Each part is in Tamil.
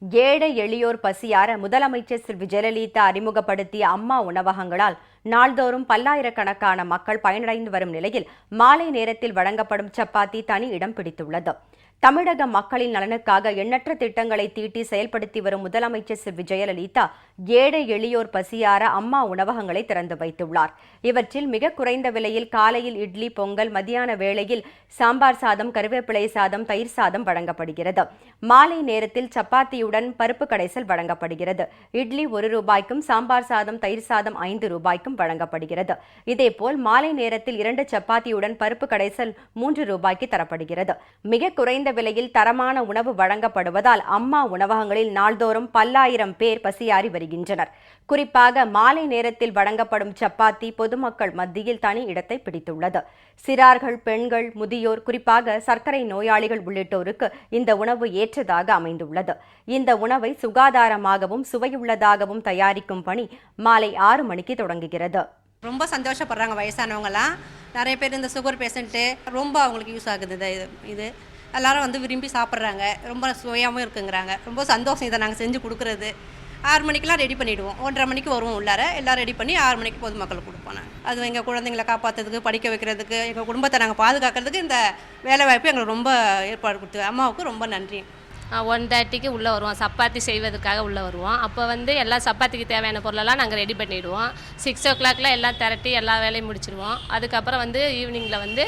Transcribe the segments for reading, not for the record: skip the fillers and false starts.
ஏழை எளியோர் பசியார முதலமைச்சர் செல்வி ஜெயலலிதா அறிமுகப்படுத்திய அம்மா உணவகங்களால் நாள்தோறும் பல்லாயிரக்கணக்கான மக்கள் பயனடைந்து வரும் நிலையில் மாலை நேரத்தில் வழங்கப்படும் சப்பாத்தி தனி இடம் பிடித்துள்ளது. தமிழக மக்களின் நலனுக்காக எண்ணற்ற திட்டங்களை தீட்டி செயல்படுத்தி வரும் முதலமைச்சர் செல்வி ஜெயலலிதா ஏழை எளியோர் பசியார அம்மா உணவகங்களை திறந்து வைத்துள்ளார். இவற்றில் மிக குறைந்த விலையில் காலையில் இட்லி, பொங்கல், மதியான வேளையில் சாம்பார் சாதம், கருவேப்பிலை சாதம், தயிர் சாதம் வழங்கப்படுகிறது. மாலை நேரத்தில் சப்பாத்தியுடன் பருப்பு கடைசல் வழங்கப்படுகிறது. இட்லி ₹1, சாம்பார் சாதம், தயிர் சாதம் ₹5 வழங்கப்படுகிறது. இதேபோல் மாலை நேரத்தில் 2 சப்பாத்தியுடன் பருப்பு கடைசல் ₹3 தரப்படுகிறது. மிக குறைந்த விலையில் தரமான உணவு வழங்கப்படுவதால் அம்மா உணவகங்களில் நாள்தோறும் பல்லாயிரம் பேர் பசியாறி வருகின்றனர். குறிப்பாக மாலை நேரத்தில் வழங்கப்படும் சப்பாத்தி பொதுமக்கள் மத்தியில் தனி இடத்தை பிடித்துள்ளது. சிறார்கள், பெண்கள், முதியோர், குறிப்பாக சர்க்கரை நோயாளிகள் உள்ளிட்டோருக்கு இந்த உணவு ஏற்றதாக அமைந்துள்ளது. இந்த உணவை சுகாதாரமாகவும் சுவையுள்ளதாகவும் தயாரிக்கும் பணி மாலை 6 மணிக்கு தொடங்குகிறது. ரொம்ப சந்தோஷப்படுறாங்க. வயசானவங்கலாம் நிறைய பேர் இந்த சுகர் பேஷண்ட்டு ரொம்ப அவங்களுக்கு யூஸ் ஆகுது. இது எல்லாரும் வந்து விரும்பி சாப்பிட்றாங்க. ரொம்ப சுவையாகவும் இருக்குங்கிறாங்க. ரொம்ப சந்தோஷம் இதை நாங்கள் செஞ்சு கொடுக்குறது. 6 மணிக்கெலாம் ரெடி பண்ணிவிடுவோம். 1:30 மணிக்கு வருவோம் உள்ளார. எல்லாம் ரெடி பண்ணி 6 மணிக்கு பொதுமக்களுக்கு கொடுப்போம். அது எங்கள் குழந்தைங்களை காப்பாற்றுறதுக்கு, படிக்க வைக்கிறதுக்கு, எங்கள் குடும்பத்தை நாங்கள் பாதுகாக்கிறதுக்கு இந்த வேலைவாய்ப்பு எங்களுக்கு ரொம்ப ஏற்பாடு கொடுத்து அம்மாவுக்கு ரொம்ப நன்றி. 1:30க்கு உள்ளே வருவோம். சப்பாத்தி செய்வதற்காக உள்ளே வருவோம். அப்போ வந்து எல்லா சப்பாத்திக்கு தேவையான பொருளெல்லாம் நாங்கள் ரெடி பண்ணிவிடுவோம். 6 o'clockல எல்லாம் திரட்டி எல்லா வேலையும் முடிச்சிடுவோம். அதுக்கப்புறம் வந்து ஈவினிங்கில் வந்து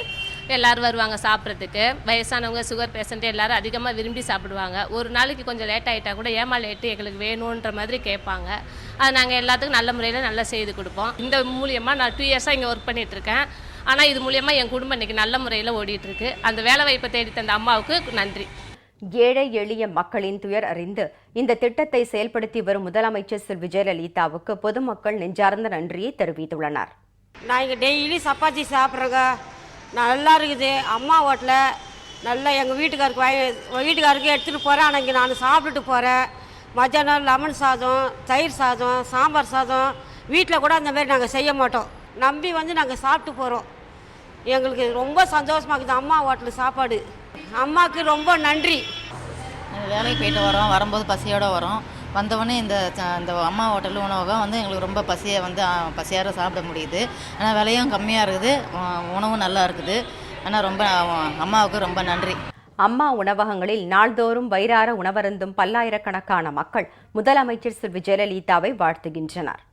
எல்லோரும் வருவாங்க சாப்பிட்றதுக்கு. வயசானவங்க, சுகர் பேஷண்ட்டு எல்லோரும் அதிகமாக விரும்பி சாப்பிடுவாங்க. ஒரு நாளைக்கு கொஞ்சம் லேட் ஆகிட்டா கூட ஏமா லேட்டு எங்களுக்கு வேணுன்ற மாதிரி கேட்பாங்க. அது நாங்கள் எல்லாத்துக்கும் நல்ல முறையில் நல்லா செய்து கொடுப்போம். இந்த மூலியமாக நான் 2 இயர்ஸாக இங்கே ஒர்க் பண்ணிகிட்ருக்கேன். ஆனால் இது மூலியமாக என் குடும்பம் இன்றைக்கி நல்ல முறையில் ஓடிட்டுருக்கு. அந்த வேலை வாய்ப்பை தேடி தந்த அம்மாவுக்கு நன்றி. ஏழை எளிய மக்களின் துயர் அறிந்து இந்த திட்டத்தை செயல்படுத்தி வரும் முதலமைச்சர் செல்வி ஜெயலலிதாவுக்கு பொதுமக்கள் நெஞ்சார்ந்த நன்றியை தெரிவித்துள்ளனர். நான் இங்கே டெய்லி சப்பாத்தி சாப்பிட்றேங்க. நல்லா இருக்குது. அம்மா ஹோட்டலில் நல்லா எங்கள் வீட்டுக்காருக்கு எடுத்துகிட்டு போகிறேன். ஆனால் இங்கே நான் சாப்பிட்டுட்டு போகிறேன். மத்தியானம் லெமன் சாதம், தயிர் சாதம், சாம்பார் சாதம் வீட்டில் கூட அந்த மாதிரி நாங்கள் செய்ய மாட்டோம். நம்பி வந்து நாங்கள் சாப்பிட்டு போகிறோம். எங்களுக்கு ரொம்ப சந்தோஷமாக இருக்குது அம்மா ஹோட்டல் சாப்பாடு. அம்மாவுக்கு ரொம்ப நன்றி. வேலைக்கு போயிட்டு வரோம். வரும்போது பசியோடு வரோம். வந்தவொடனே இந்த அம்மா ஹோட்டல் உணவகம் வந்து எங்களுக்கு ரொம்ப பசியார சாப்பிட முடியுது. ஆனால் விலையும் கம்மியாக இருக்குது, உணவும் நல்லா இருக்குது. ஆனால் ரொம்ப அம்மாவுக்கு ரொம்ப நன்றி. அம்மா உணவகங்களில் நாள்தோறும் வயிறார உணவருந்தும் பல்லாயிரக்கணக்கான மக்கள் முதலமைச்சர் செல்வி ஜெயலலிதாவை வாழ்த்துகின்றனர்.